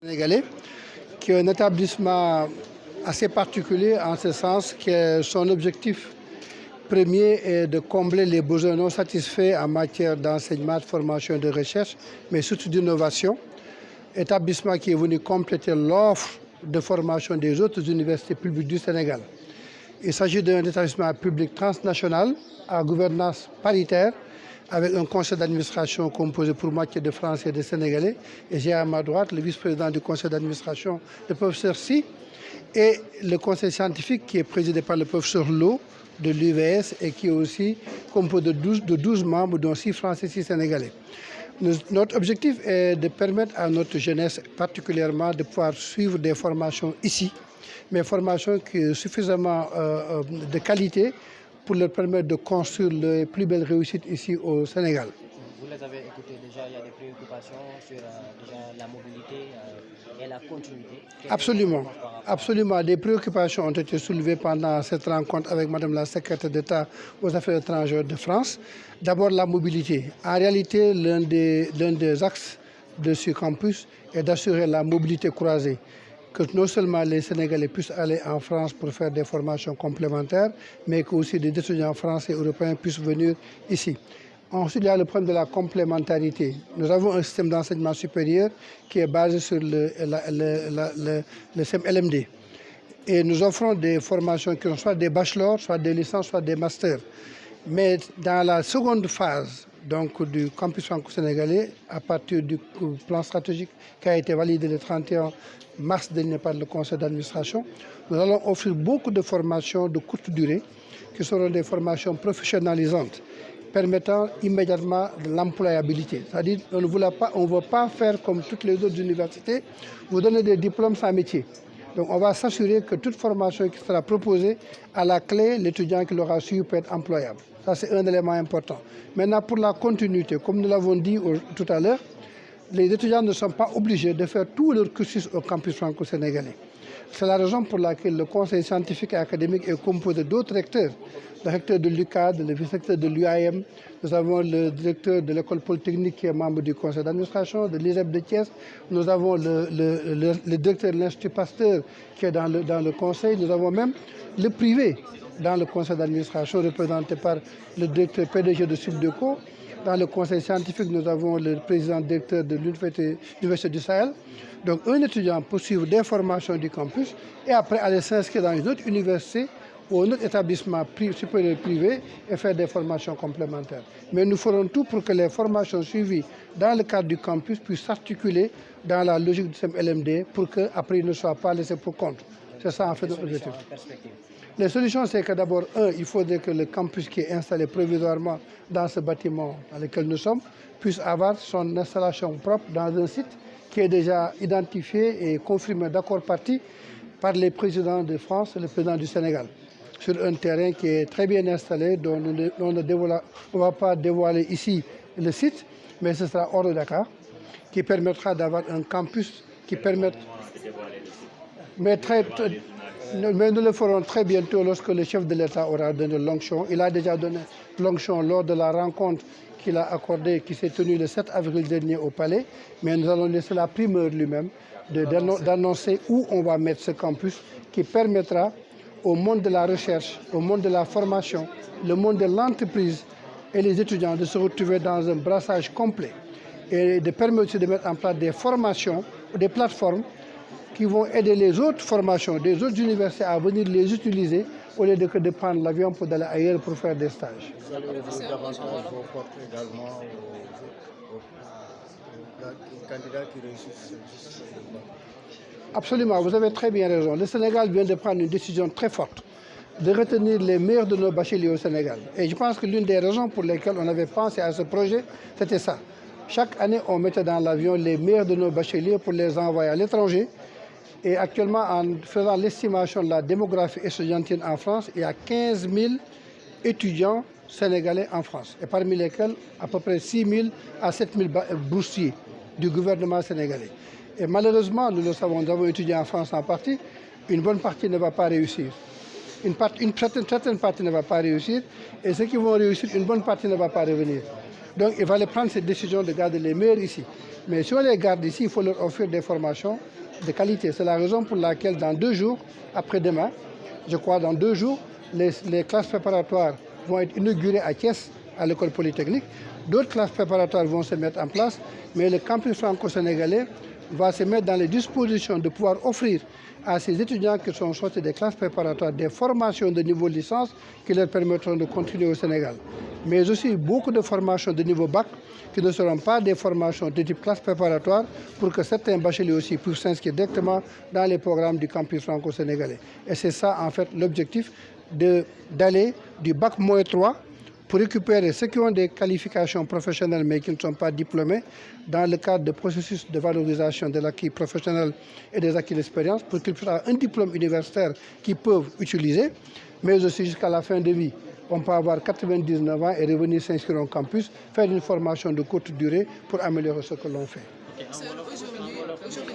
Sénégalais, qui est un établissement assez particulier en ce sens que son objectif premier est de combler les besoins non satisfaits en matière d'enseignement, de formation et de recherche, mais surtout d'innovation. Établissement qui est venu compléter l'offre de formation des autres universités publiques du Sénégal. Il s'agit d'un établissement public transnational à gouvernance paritaire avec un conseil d'administration composé pour moitié de Français et de Sénégalais. Et j'ai à ma droite le vice-président du conseil d'administration, le professeur Si, et le conseil scientifique qui est présidé par le professeur Lo de l'UVS et qui est aussi composé de 12 membres, dont 6 Français et 6 Sénégalais. Notre objectif est de permettre à notre jeunesse particulièrement de pouvoir suivre des formations ici, mais formations qui sont suffisamment de qualité pour leur permettre de construire les plus belles réussites ici au Sénégal. Vous les avez écoutés déjà, il y a des préoccupations sur déjà la mobilité et la continuité. Absolument, absolument. Des préoccupations ont été soulevées pendant cette rencontre avec Madame la secrétaire d'État aux Affaires étrangères de France. D'abord la mobilité. En réalité, l'un des axes de ce campus est d'assurer la mobilité croisée, que non seulement les Sénégalais puissent aller en France pour faire des formations complémentaires, mais que aussi des étudiants français et européens puissent venir ici. Ensuite, il y a le problème de la complémentarité. Nous avons un système d'enseignement supérieur qui est basé sur le CMLMD. Et nous offrons des formations qui sont soit des bachelors, soit des licences, soit des masters. Mais dans la seconde phase donc, du campus franco-sénégalais, à partir du plan stratégique qui a été validé le 31 mars dernier par le conseil d'administration, nous allons offrir beaucoup de formations de courte durée qui seront des formations professionnalisantes permettant immédiatement de l'employabilité. C'est-à-dire qu'on ne veut pas faire comme toutes les autres universités, vous donner des diplômes sans métier. Donc on va s'assurer que toute formation qui sera proposée, à la clé, l'étudiant qui l'aura suivi peut être employable. Ça, c'est un élément important. Maintenant, pour la continuité, comme nous l'avons dit tout à l'heure, les étudiants ne sont pas obligés de faire tout leur cursus au campus franco-sénégalais. C'est la raison pour laquelle le conseil scientifique et académique est composé d'autres recteurs. Le recteur de l'UCAD, le vice-recteur de l'UAM, nous avons le directeur de l'école polytechnique qui est membre du conseil d'administration, de l'ISEP de Thiès, nous avons le directeur de l'Institut Pasteur qui est dans le conseil, nous avons même le privé dans le conseil d'administration représenté par le directeur PDG de Subdeco. Dans le conseil scientifique, nous avons le président directeur de l'Université du Sahel. Donc un étudiant peut suivre des formations du campus et après aller s'inscrire dans une autre université ou un autre établissement supérieur privé et faire des formations complémentaires. Mais nous ferons tout pour que les formations suivies dans le cadre du campus puissent s'articuler dans la logique du CMLMD pour qu'après ils ne soient pas laissés pour compte. C'est ça en fait notre objectif. Les solutions, c'est que d'abord, il faudrait que le campus qui est installé provisoirement dans ce bâtiment dans lequel nous sommes puisse avoir son installation propre dans un site qui est déjà identifié et confirmé d'accord parti par les présidents de France et le président du Sénégal, sur un terrain qui est très bien installé, dont on ne va pas dévoiler ici le site, mais ce sera hors de Dakar, qui permettra d'avoir un campus qui permette... Mais nous le ferons très bientôt lorsque le chef de l'État aura donné l'onction. Il a déjà donné l'onction lors de la rencontre qu'il a accordée, qui s'est tenue le 7 avril dernier au Palais. Mais nous allons laisser la primeur lui-même d'annoncer où on va mettre ce campus qui permettra au monde de la recherche, au monde de la formation, le monde de l'entreprise et les étudiants de se retrouver dans un brassage complet et de permettre aussi de mettre en place des formations, des plateformes qui vont aider les autres formations des autres universités à venir les utiliser au lieu de prendre l'avion pour aller ailleurs pour faire des stages. Vous allez davantage vos portes également aux candidats qui réussissent. Absolument, vous avez très bien raison. Le Sénégal vient de prendre une décision très forte de retenir les meilleurs de nos bacheliers au Sénégal. Et je pense que l'une des raisons pour lesquelles on avait pensé à ce projet, c'était ça. Chaque année, on mettait dans l'avion les meilleurs de nos bacheliers pour les envoyer à l'étranger. Et actuellement, en faisant l'estimation de la démographie estudiantine en France, il y a 15 000 étudiants sénégalais en France. Et parmi lesquels, à peu près 6 000 à 7 000 boursiers du gouvernement sénégalais. Et malheureusement, nous le savons, nous avons étudié en France en partie, une bonne partie ne va pas réussir. Une certaine partie ne va pas réussir. Et ceux qui vont réussir, une bonne partie ne va pas revenir. Donc il fallait prendre cette décision de garder les meilleurs ici. Mais si on les garde ici, il faut leur offrir des formations de qualité. C'est la raison pour laquelle dans 2 jours, après-demain, je crois dans 2 jours, les classes préparatoires vont être inaugurées à Thiès, à l'école polytechnique. D'autres classes préparatoires vont se mettre en place, mais le campus franco-sénégalais va se mettre dans les dispositions de pouvoir offrir à ces étudiants qui sont sortis des classes préparatoires des formations de niveau licence qui leur permettront de continuer au Sénégal. Mais aussi beaucoup de formations de niveau bac qui ne seront pas des formations de type classe préparatoire pour que certains bacheliers aussi puissent s'inscrire directement dans les programmes du campus franco-sénégalais. Et c'est ça en fait l'objectif d'aller du bac -3 pour récupérer ceux qui ont des qualifications professionnelles mais qui ne sont pas diplômés dans le cadre de processus de valorisation de l'acquis professionnel et des acquis d'expérience pour qu'ils puissent avoir un diplôme universitaire qu'ils peuvent utiliser, mais aussi jusqu'à la fin de vie. On peut avoir 99 ans et revenir s'inscrire au campus, faire une formation de courte durée pour améliorer ce que l'on fait. Aujourd'hui,